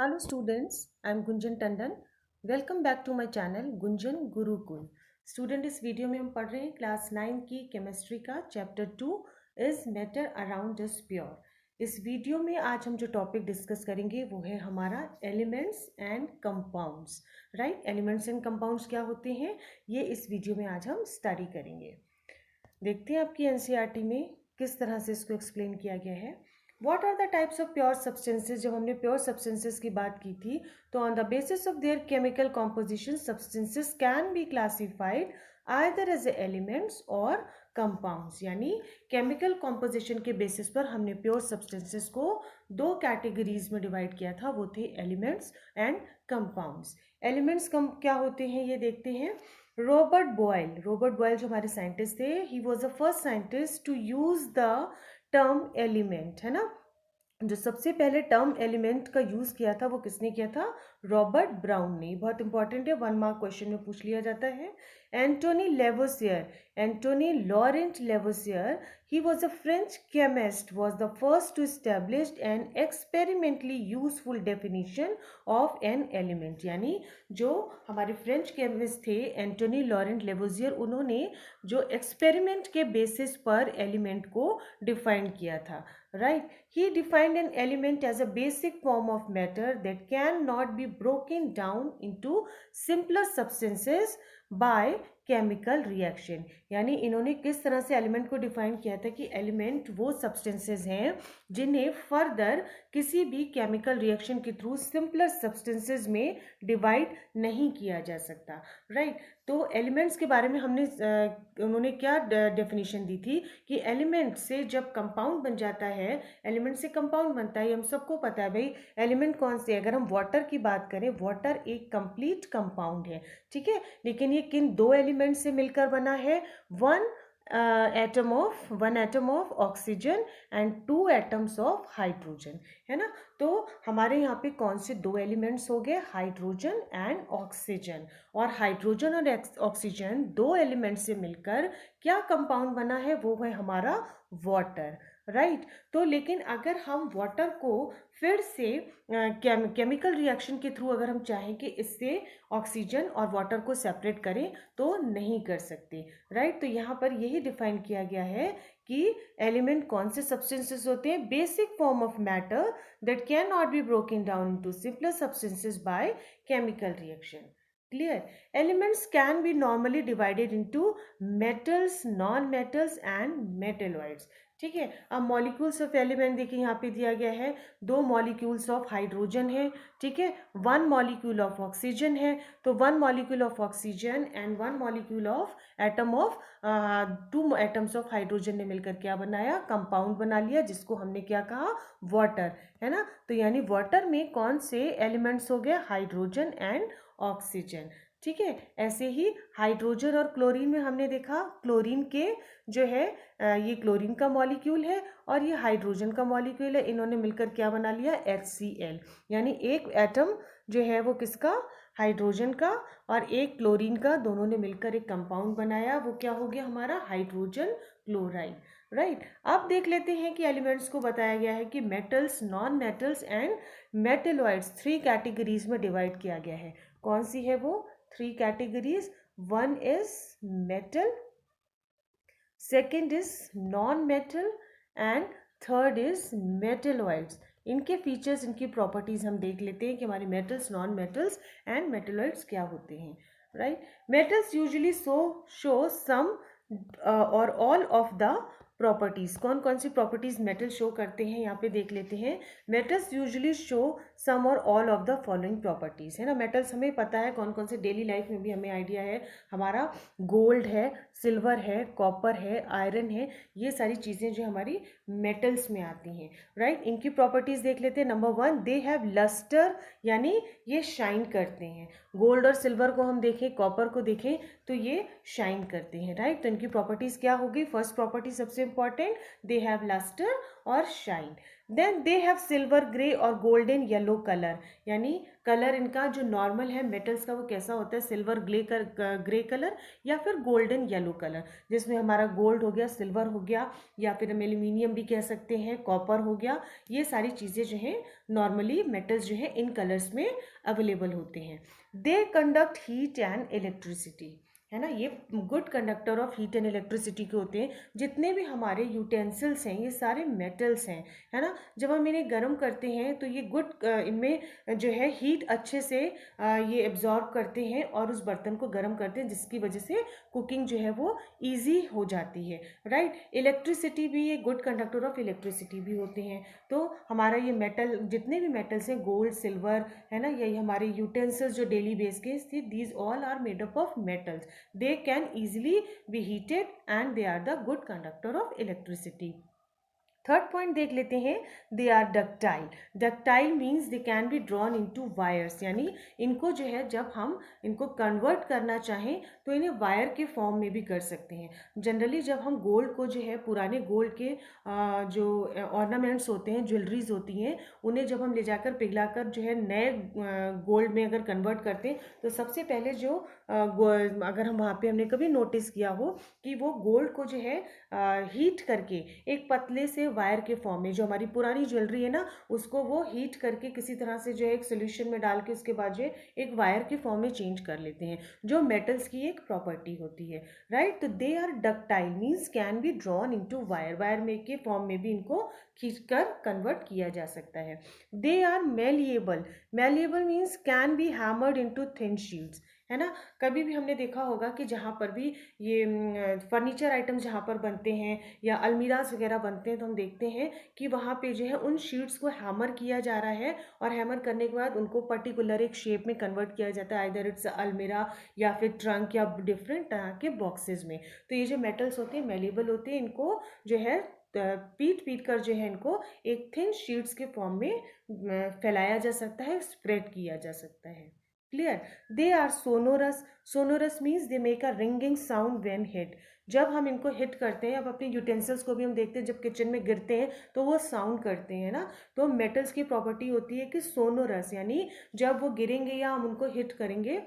Hello students, I am Gunjan Tandon. Welcome back to my channel Gunjan Gurukul. Student, इस video में हम पढ़ रहे हैं क्लास 9 की केमिस्ट्री का chapter 2 is matter around us pure. इस वीडियो में आज हम जो टॉपिक डिस्कस करेंगे वो है हमारा elements and compounds. Right, elements and compounds क्या होते हैं ये इस वीडियो में आज हम स्टडी करेंगे। देखते हैं आपकी एनसीईआरटी में किस तरह से इसको एक्सप्लेन किया गया है। What are the types of pure substances. जब हमने प्योर सब्सटेंसेज की बात की थी तो on the basis of their chemical composition substances can be classified either as elements और कंपाउंड्स। यानी केमिकल कॉम्पोजिशन के बेसिस पर हमने प्योर सब्सटेंसेज को दो कैटेगरीज में डिवाइड किया था, वो the elements and compounds. Elements क्या होते हैं ये देखते हैं। रॉबर्ट बॉयल जो हमारे साइंटिस्ट थे, he was the first scientist to use the term element, है ना। जो सबसे पहले टर्म एलिमेंट का यूज किया था वो किसने किया था? रॉबर्ट ब्राउन ने। बहुत इंपॉर्टेंट है, 1 मार्क क्वेश्चन में पूछ लिया जाता है। Antoine Laurent Lavoisier, he was a French chemist, was the first to establish an experimentally useful definition of an element। यानी जो हमारे फ्रेंच केमिस्ट थे एंटोनी लॉरेंट लेवोसियर, उन्होंने जो एक्सपेरिमेंट के बेसिस पर एलिमेंट को डिफाइन किया था। Right, he defined an element as a basic form of matter that cannot be broken down into simpler substances by chemical reaction. यानी इन्होंने किस तरह से एलिमेंट को डिफाइन किया था कि एलिमेंट वो सब्सटेंसेस हैं जिन्हें फर्दर किसी भी केमिकल रिएक्शन के थ्रू सिंपलर सब्सटेंसेस में डिवाइड नहीं किया जा सकता। राइट, तो एलिमेंट्स के बारे में हमने उन्होंने क्या डेफिनेशन दी थी कि एलिमेंट से जब कंपाउंड बन जाता है, एलिमेंट से कंपाउंड बनता है, हम सबको पता है भाई एलिमेंट कौन से। अगर हम वाटर की बात करें, वाटर एक कंप्लीट कंपाउंड है, ठीक है, लेकिन ये किन दो एलिमेंट से मिलकर बना है? One atom of oxygen and 2 atoms of hydrogen, है ना। तो हमारे यहाँ पे कौन से दो एलिमेंट्स हो गए? Hydrogen and oxygen. और हाइड्रोजन और ऑक्सीजन दो एलिमेंट से मिलकर क्या कंपाउंड बना है? वो है हमारा वाटर। राइट, तो लेकिन अगर हम वाटर को फिर से केमिकल रिएक्शन के थ्रू अगर हम चाहें कि इससे ऑक्सीजन और वाटर को सेपरेट करें तो नहीं कर सकते। राइट, तो यहाँ पर यही डिफाइन किया गया है कि एलिमेंट कौन से सब्सटेंसेस होते हैं? Basic form of matter that can not be broken down into simpler substances by chemical reaction. Clear? Elements can be normally divided into metals, non-metals and metalloids। ठीक है, अब मॉलिक्यूल्स ऑफ एलिमेंट देखिए यहाँ पे दिया गया है। 2 मॉलिक्यूल्स ऑफ हाइड्रोजन है, ठीक है, 1 मॉलिक्यूल ऑफ ऑक्सीजन है। तो 1 molecule of oxygen and 1 molecule of atom of 2 atoms of hydrogen ने मिलकर क्या बनाया? कंपाउंड बना लिया, जिसको हमने क्या कहा? वाटर, है ना। तो यानी वाटर में कौन से एलिमेंट्स हो गए? Hydrogen and oxygen. ठीक है, ऐसे ही हाइड्रोजन और क्लोरीन में हमने देखा, क्लोरीन के जो है ये क्लोरीन का मॉलिक्यूल है और ये हाइड्रोजन का मॉलिक्यूल है। इन्होंने मिलकर क्या बना लिया? HCl। यानी एक एटम जो है वो किसका? हाइड्रोजन का, और एक क्लोरीन का, दोनों ने मिलकर एक कंपाउंड बनाया। वो क्या हो गया? हमारा हाइड्रोजन क्लोराइड। राइट, अब देख लेते हैं कि एलिमेंट्स को बताया गया है कि metals, non metals and metalloids 3 categories में डिवाइड किया गया है। कौन सी है वो 3 categories? 1 is metal, second is non metal and third is metalloids. इनके फीचर्स, इनकी प्रॉपर्टीज हम देख लेते हैं कि हमारे metals, non metals and metalloids क्या होते हैं। Right, metals usually show some और ऑल ऑफ द प्रॉपर्टीज। कौन कौन सी प्रॉपर्टीज मेटल शो करते हैं यहाँ पे देख लेते हैं। मेटल्स यूजुअली शो सम और all of the following properties, है ना। मेटल्स हमें पता है कौन कौन से, डेली लाइफ में भी हमें आइडिया है। हमारा गोल्ड है, सिल्वर है, कॉपर है, आयरन है, ये सारी चीज़ें जो हमारी मेटल्स में आती हैं। राइट, इनकी प्रॉपर्टीज देख लेते हैं। नंबर 1, दे हैव लस्टर, यानी ये शाइन करते हैं। गोल्ड और सिल्वर को हम देखें, कॉपर को देखें तो ये शाइन करते हैं। राइट, तो इनकी प्रॉपर्टीज क्या होगी? फर्स्ट प्रॉपर्टी सबसे इंपॉर्टेंट, दे हैव लस्टर और shine. Then they have silver grey और गोल्डन येलो कलर, यानी कलर इनका जो नॉर्मल है मेटल्स का वो कैसा होता है, सिल्वर ग्रे कलर या फिर गोल्डन येलो कलर, जिसमें हमारा गोल्ड हो गया, सिल्वर हो गया, या फिर हम एल्यूमिनियम भी कह सकते हैं, कॉपर हो गया। ये सारी चीज़ें जो हैं नॉर्मली मेटल्स जो है इन कलर्स में अवेलेबल होते हैं। They conduct heat and electricity, है ना, ये good conductor of heat and electricity के होते हैं। जितने भी हमारे यूटेंसिल्स हैं ये सारे मेटल्स हैं, है ना। जब हम इन्हें गर्म करते हैं तो ये गुड इनमें जो है हीट अच्छे से ये एब्जॉर्ब करते हैं और उस बर्तन को गर्म करते हैं, जिसकी वजह से कुकिंग जो है वो ईजी हो जाती है, राइट। इलेक्ट्रिसिटी भी, ये गुड कंडक्टर ऑफ इलेक्ट्रिसिटी भी होते हैं। तो हमारा ये मेटल, जितने भी मेटल्स हैं, गोल्ड, सिल्वर, है ना, यही हमारे यूटेंसिल्स जो डेली बेस के, these all are made up of metals. They can easily be heated and they are the good conductor of electricity. Third point देख लेते हैं, they are ductile. Ductile means they can be drawn into wires, यानी इनको जो है जब हम इनको कन्वर्ट करना चाहें तो इन्हें वायर के फॉर्म में भी कर सकते हैं। जनरली जब हम गोल्ड को जो है, पुराने गोल्ड के जो ऑर्नामेंट्स होते हैं, ज्वेलरीज होती हैं, उन्हें जब हम ले जाकर पिघलाकर जो है नए गोल्ड में अगर कन्वर्ट करते हैं तो सबसे पहले जो अगर हम वहाँ पे हमने कभी नोटिस किया हो कि वो गोल्ड को जो है हीट करके एक पतले से वायर के फॉर्म में, जो हमारी पुरानी ज्वेलरी है ना, उसको वो हीट करके किसी तरह से जो है एक सोल्यूशन में डाल के उसके बाद जो है एक वायर के फॉर्म में चेंज कर लेते हैं, जो मेटल्स की एक प्रॉपर्टी होती है, राइट। तो they are ductile means can be drawn into wire, wire में के फॉर्म में भी इनको खींचकर कन्वर्ट किया जा सकता है। They are malleable, malleable means can be hammered into thin sheets, है ना। कभी भी हमने देखा होगा कि जहाँ पर भी ये फर्नीचर आइटम्स जहाँ पर बनते हैं या अलमीराज वगैरह बनते हैं, तो हम देखते हैं कि वहाँ पे जो है उन शीट्स को हैमर किया जा रहा है, और हैमर करने के बाद उनको पर्टिकुलर एक शेप में कन्वर्ट किया जाता है, आइदर इट्स अलमीरा या फिर ट्रंक या डिफरेंट तरह के बॉक्सेस में। तो ये जो मेटल्स होते हैं मेलेबल होते हैं, इनको जो है पीट पीट कर जो है इनको एक थिन शीट्स के फॉर्म में फैलाया जा सकता है, स्प्रेड किया जा सकता है। Clear. They are sonorous, sonorous means they make a ringing sound when hit, जब हम इनको हिट करते हैं, अब अपने यूटेंसिल्स को भी हम देखते हैं जब किचन में गिरते हैं तो वो साउंड करते हैं ना। तो मेटल्स की प्रॉपर्टी होती है कि सोनोरस, यानी जब वो गिरेंगे या हम उनको हिट करेंगे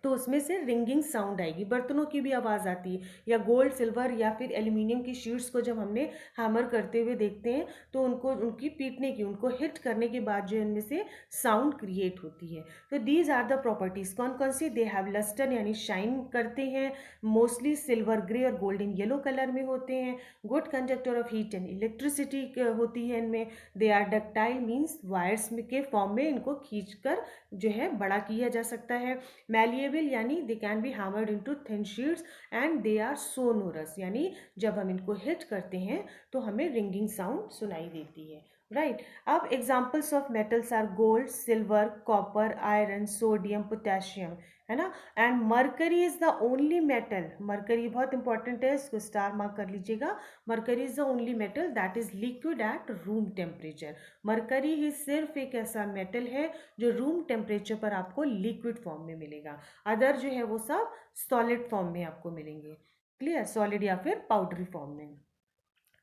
तो उसमें से रिंगिंग साउंड आएगी, बर्तनों की भी आवाज़ आती है, या गोल्ड, सिल्वर या फिर एल्यूमिनियम की शीट्स को जब हमने हैमर करते हुए देखते हैं तो उनको, उनकी पीटने की, उनको हिट करने के बाद जो इनमें से साउंड क्रिएट होती है। तो दीज आर द प्रॉपर्टीज, कौन कौन सी, दे हैव लस्टर यानी शाइन करते हैं, मोस्टली सिल्वर ग्रे और गोल्डन येलो कलर में होते हैं, good conductor of heat and electricity होती है इनमें, they are ductile means wires के फॉर्म में इनको खींचकर जो है बड़ा किया जा सकता है, मैलिएबल यानी they can be hammered into thin sheets, and they are sonorous यानी जब हम इनको हिट करते हैं तो हमें रिंगिंग साउंड सुनाई देती है, राइट। अब examples of metals are gold, silver, copper, iron, sodium, potassium, है ना। And mercury is the only metal, mercury बहुत इंपॉर्टेंट है, इसको स्टार मार्क कर लीजिएगा, mercury is the only metal that is liquid at room temperature, mercury ही सिर्फ एक ऐसा मेटल है जो रूम टेम्परेचर पर आपको लिक्विड फॉर्म में मिलेगा, अदर जो है वो सब सॉलिड फॉर्म में आपको मिलेंगे, क्लियर, सॉलिड या फिर पाउडरी फॉर्म में।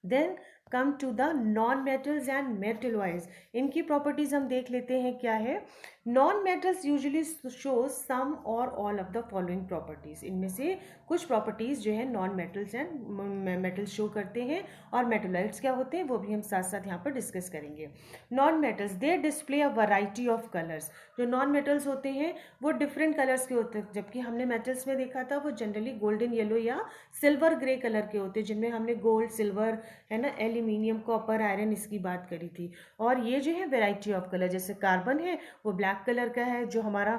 Then come to the non metals and metal wise, इनकी प्रॉपर्टीज हम देख लेते हैं क्या है। Non metals usually show some और all of the following properties, इनमें से कुछ प्रॉपर्टीज जो है non metals and metals show करते हैं, और मेटलाइट्स क्या होते हैं वो भी हम साथ साथ यहाँ पर डिस्कस करेंगे। Non metals they display a variety of colours, जो नॉन मेटल्स होते हैं वो डिफरेंट कलर्स के होते हैं, जबकि हमने मेटल्स में देखा था वो जनरली गोल्डन येलो या सिल्वर ग्रे कलर के होते हैं, जिनमें हमने गोल्ड, सिल्वर, है ना, एल्यूमिनियम, कॉपर, आयरन इसकी बात करी थी। और ये जो है वैरायटी ऑफ कलर, जैसे कार्बन है वो ब्लैक कलर का है, जो हमारा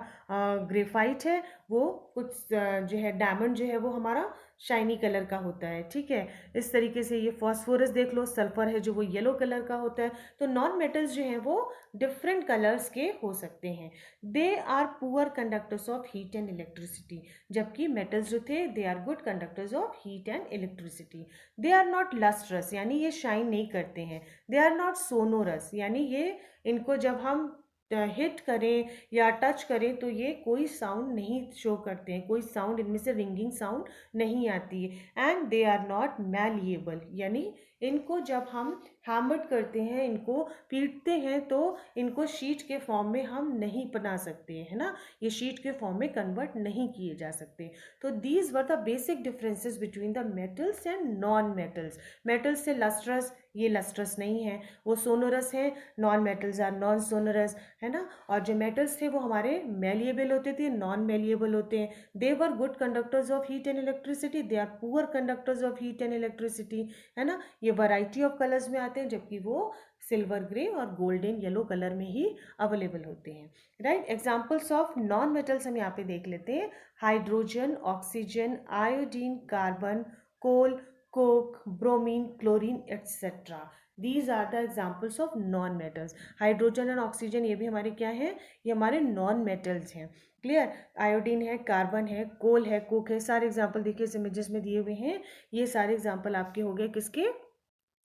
ग्रेफाइट है वो कुछ जो है डायमंड जो है वो हमारा शाइनी कलर का होता है, ठीक है। इस तरीके से ये फॉस्फोरस देख लो, सल्फर है जो वो येलो कलर का होता है। तो नॉन मेटल्स जो हैं वो डिफरेंट कलर्स के हो सकते हैं। They are poor conductors of heat and electricity, जबकि मेटल्स जो थे they are good conductors of heat and electricity. They are not lustrous यानी ये शाइन नहीं करते हैं, दे आर नॉट सोनोरस यानी ये, इनको जब हम हिट करें या टच करें तो ये कोई साउंड नहीं शो करते हैं, कोई साउंड इनमें से रिंगिंग साउंड नहीं आती है। And they are not malleable यानी इनको जब हम हैमर्ड करते हैं, इनको पीटते हैं, तो इनको शीट के फॉर्म में हम नहीं बना सकते, है ना, ये शीट के फॉर्म में कन्वर्ट नहीं किए जा सकते। तो these were the basic differences between the metals and non metals. Metals से लस्ट्रस, ये लस्ट्रस नहीं है, वो सोनोरस है, non metals are non sonorous, है ना। और जो मेटल्स थे वो हमारे मेलिएबल होते थे, नॉन मेलिएबल होते हैं। They were good conductors of heat and electricity, they are poor conductors of heat and electricity, है ना। ये वैरायटी ऑफ कलर्स में आते हैं, जबकि वो सिल्वर ग्रे और गोल्डन येलो कलर में ही अवेलेबल होते हैं, right. Examples of non metals हम यहाँ पे देख लेते हैं। Hydrogen, oxygen, iodine, carbon, coal, coke, bromine, chlorine, etcetera. These are the examples of non metals. Hydrogen और ऑक्सीजन ये भी हमारे क्या हैं, ये हमारे नॉन मेटल्स हैं। क्लियर। आयोडीन है, कार्बन है, कोल है, कोक है, सारे एग्जाम्पल देखिए इस इमेजेस में दिए हुए हैं, ये सारे एग्जाम्पल आपके हो गए किसके,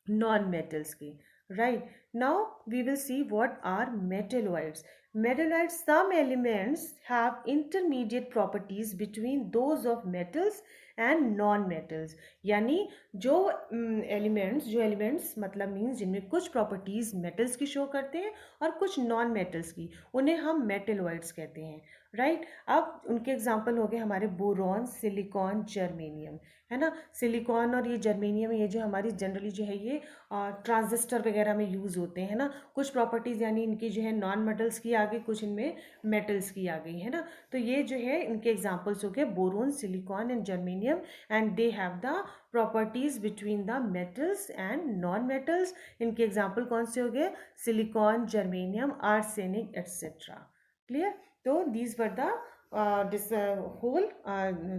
नॉन मेटल्स की, right. Now we will see what are metalloids. Metalloids, some elements have intermediate properties between those of metals and non-metals. यानी जो एलिमेंट्स मतलब मीन्स जिनमें कुछ प्रॉपर्टीज मेटल्स की शो करते हैं और कुछ नॉन मेटल्स की, उन्हें हम मेटेलॉइड्स कहते हैं, राइट। अब उनके एग्जांपल हो गए हमारे बोरॉन, सिलिकॉन, जर्मेनियम, है ना। सिलिकॉन और ये जर्मेनियम, ये जो हमारी जनरली जो है ये ट्रांजिस्टर वगैरह में यूज़ होते हैं ना। कुछ प्रॉपर्टीज़ यानी इनकी जो है नॉन मेटल्स की आ गई, कुछ इनमें मेटल्स की आ गई, है ना। तो ये जो है इनके एग्जांपल्स हो गए boron, silicon and germanium, and they have the properties between the metals and non metals. इनके एग्जांपल कौन से हो गए, silicon, germanium, arsenic, etcetera. Clear. तो these were the this whole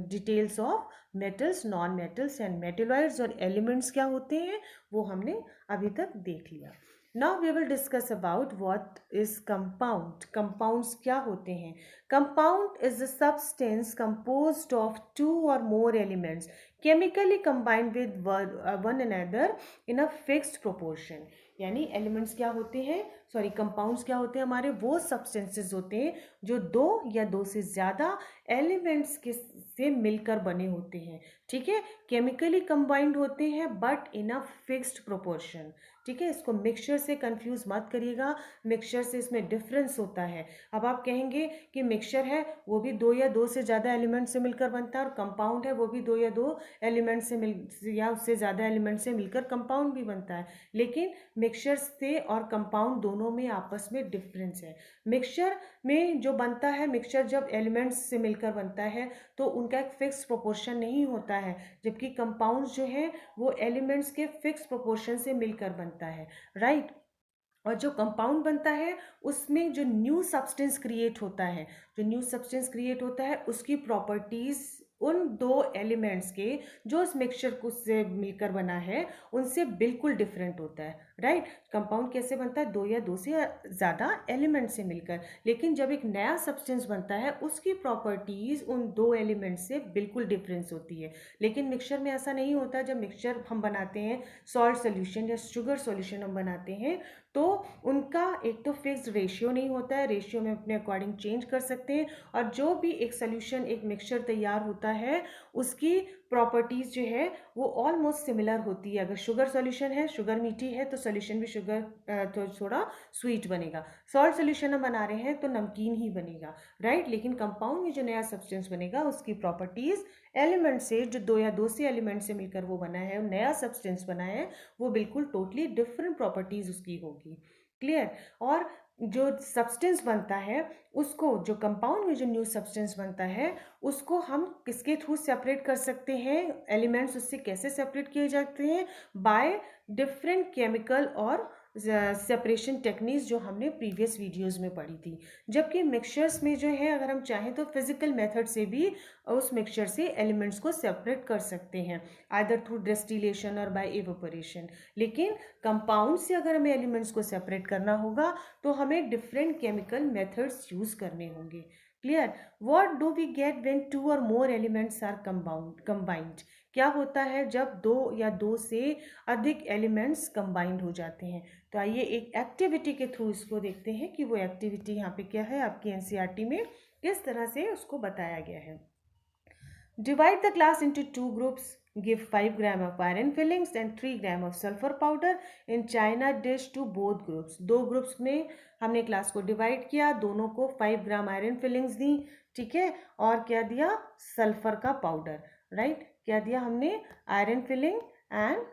details of metals, non metals and metalloids। और elements क्या होते हैं वो हमने अभी तक देख लिया। Now we will discuss about what is compound। compounds क्या होते हैं। compound is a substance composed of two or more elements chemically combined with one another in a fixed proportion। यानी एलिमेंट्स क्या होते हैं, सॉरी कंपाउंड्स क्या होते हैं, हमारे वो सब्सटेंसेस होते हैं जो दो या दो से ज़्यादा एलिमेंट्स के से मिलकर बने होते हैं, ठीक है। केमिकली कंबाइंड होते हैं but in a fixed proportion, ठीक है। इसको मिक्सचर से कंफ्यूज मत करिएगा, मिक्सचर से इसमें डिफरेंस होता है। अब आप कहेंगे कि मिक्सचर है वो भी दो या दो से ज़्यादा एलिमेंट से मिलकर बनता है, और कंपाउंड है वो भी दो या दो एलिमेंट से या उससे ज़्यादा एलिमेंट से मिलकर कंपाउंड भी बनता है। लेकिन मिक्सचर से और कंपाउंड दोनों में आपस में डिफरेंस है। मिक्सचर में जो बनता है, मिक्सचर जब एलिमेंट्स से मिलकर बनता है तो उनका एक फिक्स प्रोपोर्शन नहीं होता है, जबकि कंपाउंड्स जो है वो एलिमेंट्स के फिक्स प्रोपोर्शन से मिलकर बनता है, राइट। और जो कंपाउंड बनता है उसमें जो न्यू सब्सटेंस क्रिएट होता है, जो न्यू सब्सटेंस क्रिएट होता है उसकी प्रॉपर्टीज उन दो एलिमेंट्स के जो इस मिक्सचर को से मिलकर बना है उनसे बिल्कुल डिफरेंट होता है, राइट। कंपाउंड कैसे बनता है, दो या दो से ज़्यादा एलिमेंट से मिलकर, लेकिन जब एक नया सब्सटेंस बनता है उसकी प्रॉपर्टीज उन दो एलिमेंट से बिल्कुल डिफरेंस होती है। लेकिन मिक्सचर में ऐसा नहीं होता। जब मिक्सचर हम बनाते हैं, सॉल्ट सोल्यूशन या शुगर सोल्यूशन हम बनाते हैं, तो उनका एक तो फिक्स्ड रेशियो नहीं होता है, रेशियो में अपने अकॉर्डिंग चेंज कर सकते हैं, और जो भी एक सोल्यूशन, एक मिक्सचर तैयार होता है उसकी प्रॉपर्टीज़ जो है वो ऑलमोस्ट सिमिलर होती है। अगर शुगर सॉल्यूशन है, शुगर मीठी है, तो सॉल्यूशन भी शुगर तो थोड़ा स्वीट बनेगा। सॉल्ट सॉल्यूशन हम बना रहे हैं तो नमकीन ही बनेगा, राइट। लेकिन कंपाउंड में जो नया सब्सटेंस बनेगा उसकी प्रॉपर्टीज़ एलिमेंट से, जो दो या दो से एलिमेंट से मिलकर वो बना है, नया सब्सटेंस बना है, वो बिल्कुल टोटली डिफरेंट प्रॉपर्टीज़ उसकी होगी। क्लियर। और जो सब्सटेंस बनता है उसको, जो कंपाउंड में जो न्यू सब्सटेंस बनता है उसको हम किसके थ्रू सेपरेट कर सकते हैं, एलिमेंट्स उससे कैसे सेपरेट किए जाते हैं, बाय डिफरेंट केमिकल और सेपरेशन टेक्निक्स जो हमने प्रीवियस वीडियोस में पढ़ी थी। जबकि मिक्सचर्स में जो है अगर हम चाहें तो फिजिकल मेथड से भी उस मिक्सचर से एलिमेंट्स को सेपरेट कर सकते हैं, आइदर थ्रू डिस्टिलेशन और बाय इवेपोरेशन। लेकिन कंपाउंड से अगर हमें एलिमेंट्स को सेपरेट करना होगा तो हमें डिफरेंट केमिकल मेथड्स यूज करने होंगे। Clear. What do we get when two और मोर एलिमेंट्स आर कंबाइंड। क्या होता है जब दो या दो से अधिक एलिमेंट्स कंबाइंड हो जाते हैं। तो आइए एक एक्टिविटी के थ्रू इसको देखते हैं कि वो एक्टिविटी यहाँ पे क्या है, आपकी एनसीईआरटी में किस तरह से उसको बताया गया है। Divide the class into two groups give 5 gram of iron fillings and 3 gram of sulfur powder in china dish to both groups। दो ग्रुप्स में हमने क्लास को डिवाइड किया, दोनों को 5 ग्राम आयरन फिलिंग्स दी, ठीक है, और क्या दिया, सल्फर का पाउडर, राइट, क्या दिया हमने, आयरन फिलिंग एंड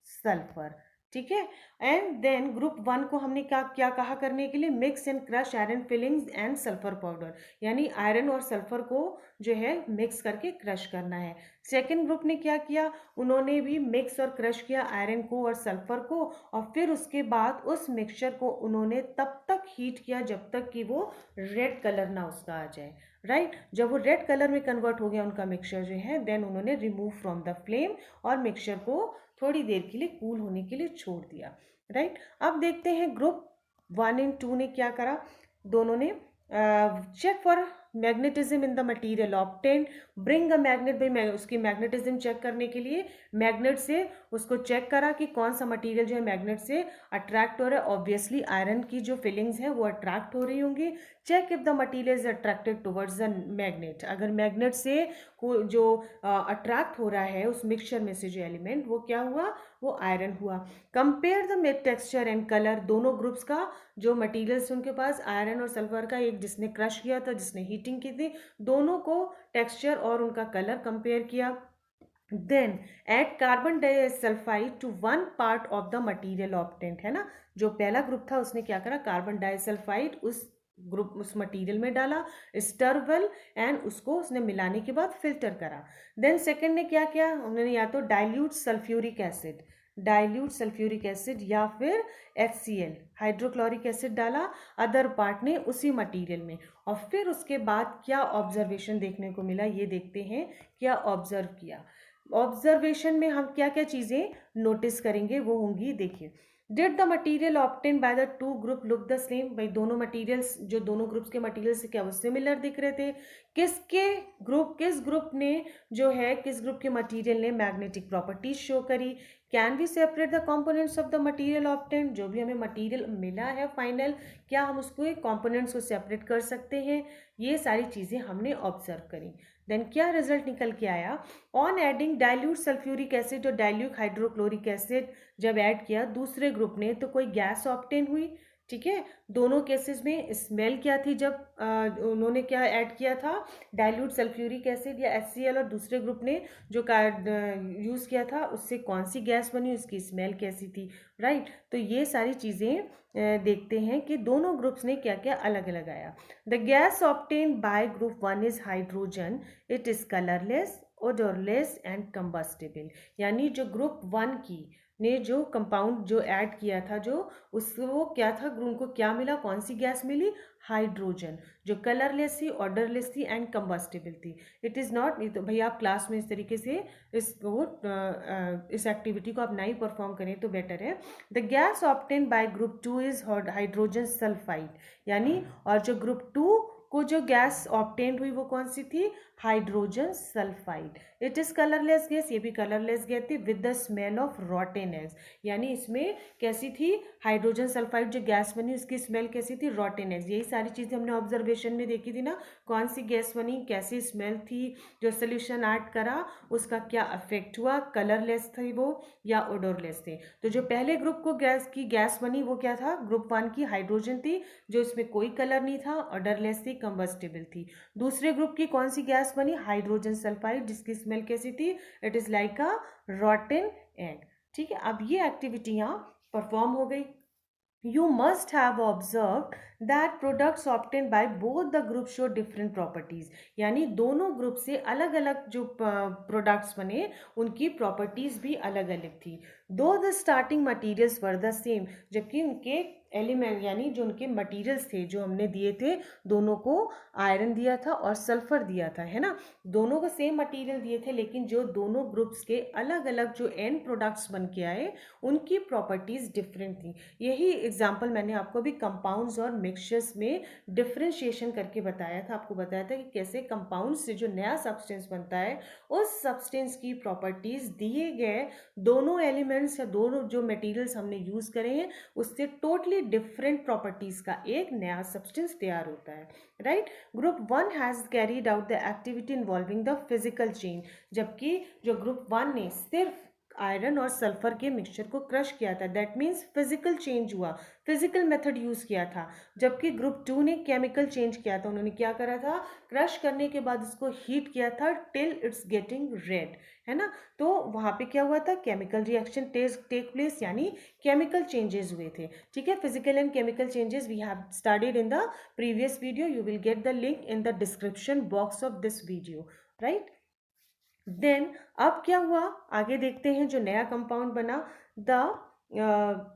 सल्फर, ठीक है। एंड देन ग्रुप 1 को हमने क्या क्या कहा करने के लिए, mix and crush iron filings and sulphur powder, यानी आयरन और सल्फर को जो है मिक्स करके क्रश करना है। सेकेंड ग्रुप ने क्या किया, उन्होंने भी मिक्स और क्रश किया आयरन को और सल्फर को, और फिर उसके बाद उस मिक्सचर को उन्होंने तब तक हीट किया जब तक कि वो रेड कलर ना उसका आ जाए, राइट। जब वो रेड कलर में कन्वर्ट हो गया उनका मिक्सचर जो है, देन उन्होंने रिमूव फ्रॉम द फ्लेम और मिक्सचर को थोड़ी देर के लिए कूल होने के लिए छोड़ दिया, राइट। अब देखते हैं ग्रुप 1 एंड 2 ने क्या करा, दोनों ने check for magnetism in the material obtained, bring a magnet, भाई उसकी मैग्नेटिज्म चेक करने के लिए मैग्नेट से उसको चेक करा कि कौन सा मटेरियल जो है मैग्नेट से अट्रैक्ट हो रहा है। ऑब्वियसली आयरन की जो फिलिंग्स हैं वो अट्रैक्ट हो रही होंगी। Check if the material is attracted towards the magnet, अगर मैग्नेट से को जो अट्रैक्ट हो रहा है उस मिक्सचर में से जो एलिमेंट, वो क्या हुआ, वो आयरन हुआ। Compare the texture and colour, दोनों ग्रुप्स का जो मटीरियल्स उनके पास आयरन और सल्फर का, एक जिसने क्रश किया था जिसने हीटिंग की थी, दोनों को टेक्सचर और उनका कलर कंपेयर किया। Then add carbon disulphide to 1 part of the material obtained, है ना, जो पहला ग्रुप था उसने क्या करा, कार्बन डाइसल्फाइड उस मटीरियल में डाला, स्टर वेल, एंड उसको उसने मिलाने के बाद फिल्टर करा। देन सेकेंड ने क्या किया, उन्होंने या तो डाइल्यूट सल्फ्यूरिक एसिड या फिर HCl हाइड्रोक्लोरिक एसिड डाला अदर पार्ट ने उसी मटेरियल में, और फिर उसके बाद क्या ऑब्जर्वेशन देखने को मिला, ये देखते हैं क्या ऑब्जर्व किया। ऑब्जर्वेशन में हम क्या क्या चीज़ें नोटिस करेंगे वो होंगी, देखिए, did the material obtain by the two group look the same, भाई दोनों मटीरियल्स, जो दोनों ग्रुप्स के मटीरियल से क्या वो सिमिलर दिख रहे थे। किस ग्रुप ने जो है, किस ग्रुप के मटीरियल ने मैग्नेटिक प्रॉपर्टीज शो करी। Can we separate the components of the material obtain, जो भी हमें मटीरियल मिला है फाइनल, क्या हम उसको कंपोनेंट्स को सेपरेट कर सकते हैं, ये सारी चीज़ें हमने ऑब्जर्व करी। देन क्या रिजल्ट निकल के आया, on adding dilute sulphuric acid और डाइल्यूट हाइड्रोक्लोरिक एसिड जब ऐड किया दूसरे ग्रुप ने, तो कोई गैस ऑब्टेन हुई, ठीक है। दोनों केसेस में स्मेल क्या थी, जब उन्होंने क्या ऐड किया था, डाइल्यूट सल्फ्यूरिक एसिड या HCl, और दूसरे ग्रुप ने जो यूज़ किया था उससे कौन सी गैस बनी, उसकी स्मेल कैसी थी, राइट। तो ये सारी चीज़ें देखते हैं कि दोनों ग्रुप्स ने क्या क्या अलग अलग आया। The gas obtain by group 1 is hydrogen, it is colourless, odourless and combustible, यानी जो ग्रुप 1 की ने जो कंपाउंड जो ऐड किया था, जो उसको क्या था, उनको क्या मिला, कौन सी गैस मिली, हाइड्रोजन, जो कलरलेस थी, ऑर्डरलेस थी एंड कंबस्टिबल थी। इट इज़ नॉट, तो भैया आप क्लास में इस तरीके से इस एक्टिविटी को आप नहीं परफॉर्म करें तो बेटर है। The gas obtain by group 2 is hydrogen sulphide, यानी, और जो ग्रुप 2 को जो गैस ऑब्टेन हुई वो कौन सी थी, hydrogen sulphide. It is colourless gas, ये भी कलरलेस गैस थी, with the smell of Rotten eggs, यानी इसमें कैसी थी, हाइड्रोजन सल्फाइड जो गैस बनी उसकी स्मेल कैसी थी, रॉटेन एग्स। यही सारी चीज़ें हमने ऑब्जर्वेशन में देखी थी ना, कौन सी गैस बनी, कैसी स्मेल थी, जो सोल्यूशन ऐड करा उसका क्या अफेक्ट हुआ, कलरलेस थी वो या ओडोरलेस थे। तो जो पहले ग्रुप को गैस बनी वो क्या था, ग्रुप 1 की हाइड्रोजन थी, जो इसमें कोई कलर नहीं था, ओडरलेस थी, कंबस्टिबल थी। दूसरे ग्रुप की कौन सी गैस बनी, हाइड्रोजन सल्फाइड, जिसकी स्मेल कैसी थी, it is like a Rotten egg, ठीक है। अब ये एक्टिविटी यहाँ परफॉर्म हो गई। You must have observed that products obtained by both the groups show different properties, यानी दोनों ग्रुप से अलग अलग जो प्रोडक्ट्स बने उनकी प्रॉपर्टीज भी अलग अलग थी। दो the starting materials were the same, जबकि उनके एलिमेंट यानी जो उनके मटीरियल्स थे जो हमने दिए थे, दोनों को आयरन दिया था और सल्फर दिया था, है ना, दोनों को सेम मटीरियल दिए थे, लेकिन जो दोनों ग्रुप्स के अलग अलग जो एंड प्रोडक्ट्स बन के आए उनकी प्रॉपर्टीज डिफरेंट थी। यही एग्जाम्पल मैंने आपको भी कंपाउंड्स और मिक्सचर्स में डिफ्रेंशिएशन करके बताया था, आपको बताया था कि कैसे कंपाउंड से जो नया सब्सटेंस बनता है उस सब्सटेंस की प्रॉपर्टीज दिए गए दोनों एलिमेंट एलिमेंट्स या दोनों जो मटेरियल्स हमने यूज़ करे हैं उससे टोटली डिफरेंट प्रॉपर्टीज़ का एक नया सब्सटेंस तैयार होता है, right. Group one has carried out the activity involving the physical change, जबकि जो ग्रुप वन ने सिर्फ आयरन और सल्फर के मिक्सचर को क्रश किया था, दैट मीन्स फिजिकल चेंज हुआ, फिजिकल मेथड यूज़ किया था। जबकि ग्रुप टू ने केमिकल चेंज किया था, उन्होंने क्या करा था, क्रश करने के बाद उसको हीट किया था टिल इट्स गेटिंग रेड, है ना। तो वहाँ पे क्या हुआ था, केमिकल रिएक्शन टेक प्लेस, यानी केमिकल चेंजेस हुए थे, ठीक है। Physical and chemical changes we have studied in the previous video, you will get the link in the description box of this video, right. Then अब क्या हुआ, आगे देखते हैं जो नया कंपाउंड बना, the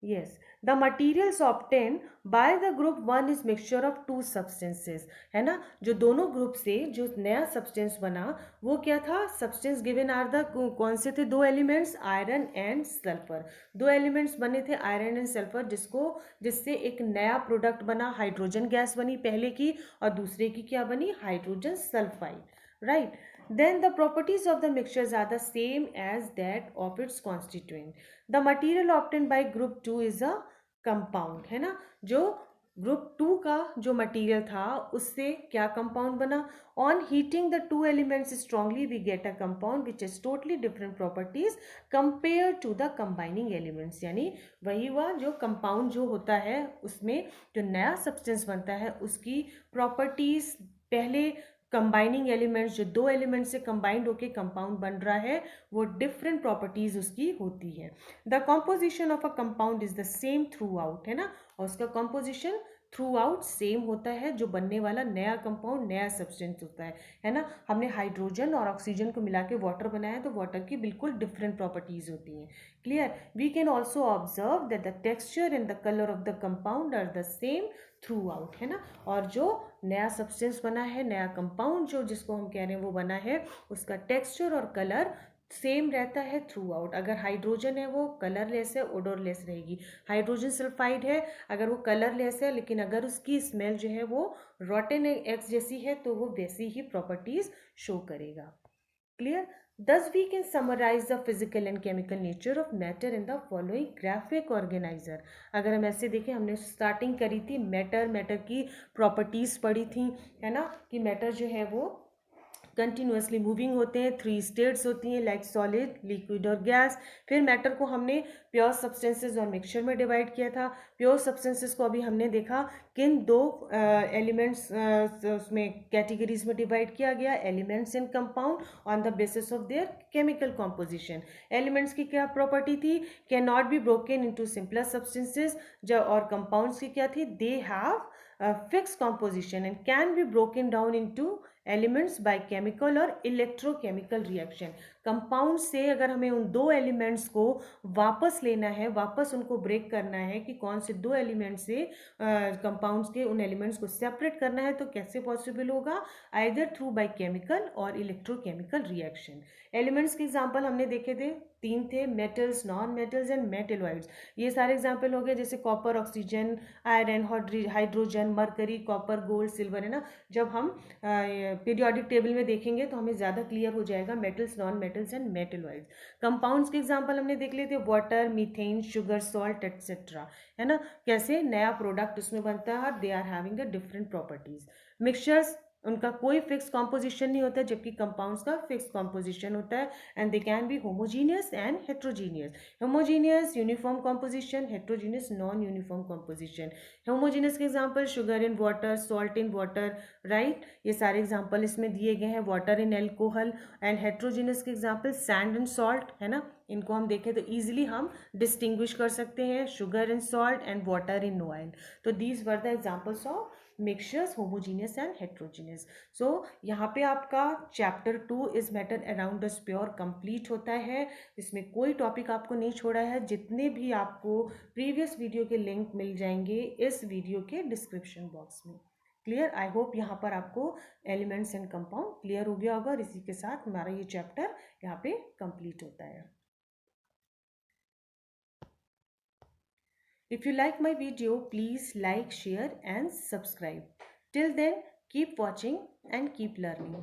yes, the materials obtained by the group one is mixture of two substances, है ना। जो दोनों ग्रुप से जो नया सब्सटेंस बना वो क्या था, सब्सटेंस गिवन आर द कौन से थे, दो एलिमेंट्स आयरन एंड सल्फर। दो एलिमेंट्स बने थे आयरन एंड सल्फर, जिससे एक नया प्रोडक्ट बना, हाइड्रोजन गैस बनी पहले की, और दूसरे की क्या बनी, hydrogen sulphide, right. Then the properties of the mixtures are the same as that of its constituent. The material obtained by group 2 is a compound, है ना। जो ग्रुप टू का जो मटेरियल था उससे क्या कंपाउंड बना, on heating the two elements strongly we get a compound which is totally different properties compare to the combining elements, यानी वही हुआ, जो कंपाउंड जो होता है उसमें जो नया सब्सटेंस बनता है उसकी प्रॉपर्टीज पहले कंबाइनिंग एलिमेंट्स, जो दो एलिमेंट से कंबाइंड होकर कंपाउंड बन रहा है वो डिफरेंट प्रॉपर्टीज उसकी होती है। The composition of a compound is the same throughout, है ना, और उसका कॉम्पोजिशन थ्रू आउट सेम होता है, जो बनने वाला नया कंपाउंड नया सब्सटेंस होता है ना। हमने हाइड्रोजन और ऑक्सीजन को मिला के वाटर बनाया है, तो वाटर की बिल्कुल डिफरेंट प्रॉपर्टीज होती हैं, clear. We can also observe that the texture and the colour of the compound are the same throughout, है ना। और जो नया सब्सटेंस बना है, नया कंपाउंड जो जिसको हम कह रहे हैं वो बना है, उसका टेक्सचर और कलर सेम रहता है थ्रू आउट। अगर हाइड्रोजन है वो कलरलेस है, ओडोरलेस रहेगी। हाइड्रोजन सल्फाइड है, अगर वो कलरलेस है लेकिन अगर उसकी स्मेल जो है वो रॉटन एग्स जैसी है तो वो वैसी ही प्रॉपर्टीज शो करेगा, clear. Thus we can summarize the physical and chemical nature of matter in the following graphic organizer. अगर हम ऐसे देखें, हमने स्टार्टिंग करी थी मैटर की प्रॉपर्टीज पढ़ी थी, है ना, कि मैटर जो है वो कंटिन्यूसली मूविंग होते हैं, थ्री स्टेट्स होती हैं लाइक सॉलिड, लिक्विड और गैस। फिर मैटर को हमने प्योर सब्सटेंसेस और मिक्सचर में डिवाइड किया था। प्योर सब्सटेंसेस को अभी हमने देखा किन दो एलिमेंट्स उसमें कैटेगरीज में डिवाइड किया गया, elements and compound, on the basis of their chemical composition. Elements की क्या प्रॉपर्टी थी, can not be broken into simpler substances, और कंपाउंड्स की क्या थी, they have fix composition and can be broken down into elements by chemical और electrochemical reaction. Compound से अगर हमें उन दो एलिमेंट्स को वापस लेना है, वापस उनको ब्रेक करना है कि कौन से दो एलिमेंट्स से कंपाउंड्स के उन एलिमेंट्स को सेपरेट करना है, तो कैसे पॉसिबल होगा, आइदर थ्रू बाय केमिकल और इलेक्ट्रोकेमिकल रिएक्शन। एलिमेंट्स के एग्जांपल हमने देखे थे, तीन थे, metals, non metals and metalloids. ये सारे एग्जांपल हो गए, जैसे copper, oxygen, iron, hydrogen, mercury, copper, gold, silver, है ना। जब हम पीरियोडिक टेबल में देखेंगे तो हमें ज़्यादा क्लियर हो जाएगा metals, non metals and metalloids. Compounds के एग्जांपल हमने देख लिए थे, water, methane, sugar, salt etcetera, है ना। कैसे नया प्रोडक्ट उसमें बनता है, they are having the different properties. Mixtures, उनका कोई फिक्स कॉम्पोजिशन नहीं होता, जबकि कंपाउंड्स का फिक्स कॉम्पोजिशन होता है, and they can be homogeneous and heterogeneous. Homogeneous uniform composition, heterogeneous non uniform composition. Homogeneous के example sugar in water, salt in water, right. ये सारे एग्जांपल इसमें दिए गए हैं, water in alcohol. And heterogeneous के एग्जांपल सैंड एंड सॉल्ट, है ना। इनको हम देखें तो इजीली हम डिस्टिंग्विश कर सकते हैं, sugar in salt and water in oil. तो these were the examples of mixtures, homogeneous and heterogeneous. So यहाँ पे आपका chapter 2 is matter around the pure complete होता है। इसमें कोई टॉपिक आपको नहीं छोड़ा है, जितने भी आपको प्रीवियस वीडियो के लिंक मिल जाएंगे इस वीडियो के डिस्क्रिप्शन बॉक्स में, क्लियर। आई होप यहाँ पर आपको एलिमेंट्स एंड कंपाउंड क्लियर हो गया होगा, और इसी के साथ हमारा ये चैप्टर यहाँ पे कंप्लीट होता है। If you like my video, please like, share and subscribe. Till then, keep watching and keep learning.